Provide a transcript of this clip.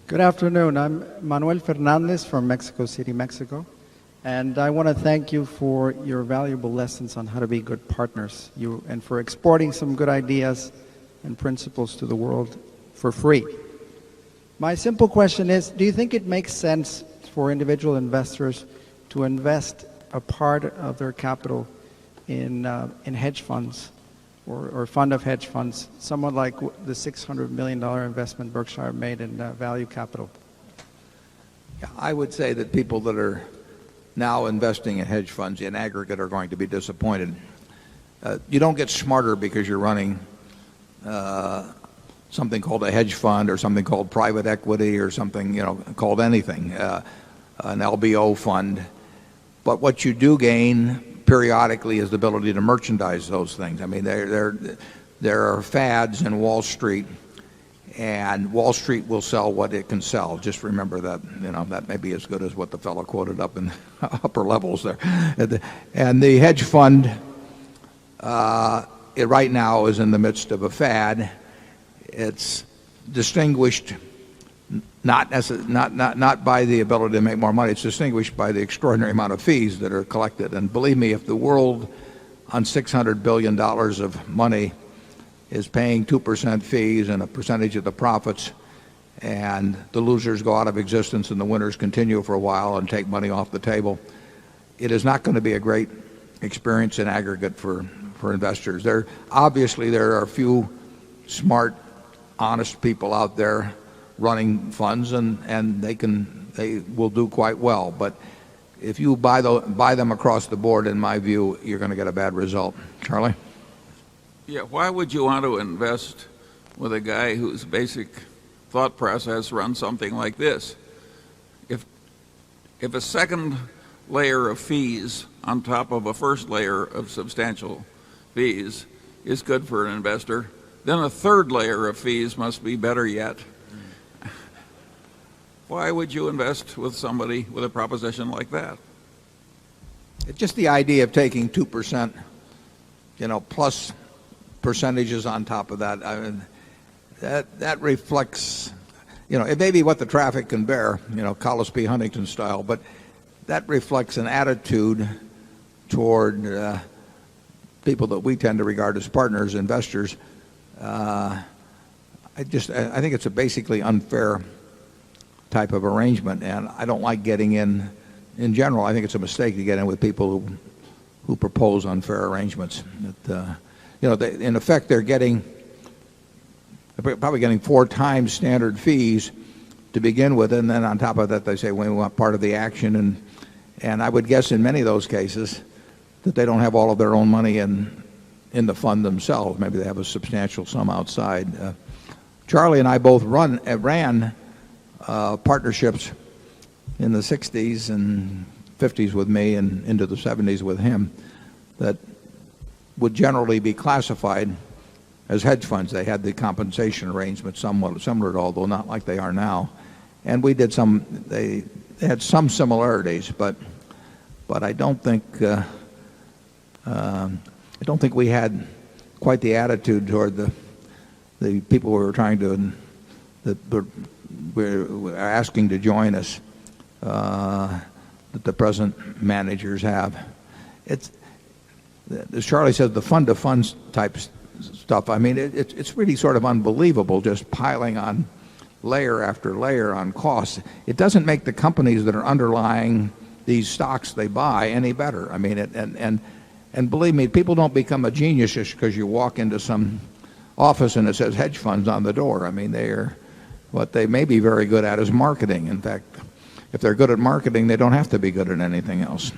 Good afternoon. I'm Manuel Fernandez from Mexico City, Mexico. And I want to thank you for your valuable lessons on how to be good partners, and for exporting some good ideas and principles to the world for free. My simple question is, do you think it makes sense for individual investors to invest a part of their capital in hedge funds or fund of hedge funds, somewhat like the $600 million investment Berkshire made in value capital? Yeah, I would say that people that are now investing in hedge funds in aggregate are going to be disappointed. You don't get smarter because you're running something called a hedge fund or something called private equity or something called anything, an LBO fund. But what you do gain periodically is the ability to merchandise those things. I mean, there are fads in Wall Street, and Wall Street will sell what it can sell. Just remember that, that may be as good as what the fellow quoted up in upper levels there. And the hedge fund, it right now is in the midst of a fad. It's distinguished not by the ability to make more money. It's distinguished by the extraordinary amount of fees that are collected. And believe me, if the world on $600 billion of money is paying 2% fees and a percentage of the profits, and the losers go out of existence and the winners continue for a while and take money off the table, it is not going to be a great experience in aggregate for investors. Obviously, there are a few smart, honest people out there running funds, and they will do quite well. But if you buy them across the board, in my view, you're going to get a bad result. Charlie? Yeah, why would you want to invest with a guy whose basic thought process runs something like this? If a second layer of fees on top of a first layer of substantial fees is good for an investor, then a third layer of fees must be better yet. Why would you invest with somebody with a proposition like that? It's just the idea of taking 2%, plus percentages on top of that. I mean, that reflects, it may be what the traffic can bear, Collis P. Huntington style, but that reflects an attitude toward people that we tend to regard as partners, investors. I think it's a basically unfair type of arrangement, and I don't like getting in general. I think it's a mistake to get in with people who propose unfair arrangements. In effect, they're probably getting 4 times standard fees to begin with, and then on top of that, they say, well, we want part of the action, and I would guess in many of those cases that they don't have all of their own money in the fund themselves. Maybe they have a substantial sum outside. Charlie and I both ran partnerships in the 60s and 50s with me and into the 70s with him that would generally be classified as hedge funds. They had the compensation arrangements somewhat similar, although not like they are now. And we did they had some similarities, but I don't think we had quite the attitude toward the people we were trying to that we're asking to join us that the present managers have. It's, as Charlie said, the fund-to-funds type stuff. I mean, it's really sort of unbelievable, just piling on layer after layer on costs. It doesn't make the companies that are underlying these stocks they buy any better. I mean, and believe me, people don't become a genius just because you walk into some office and it says hedge funds on the door. I mean, what they may be very good at is marketing. In fact, if they're good at marketing, they don't have to be good at anything else.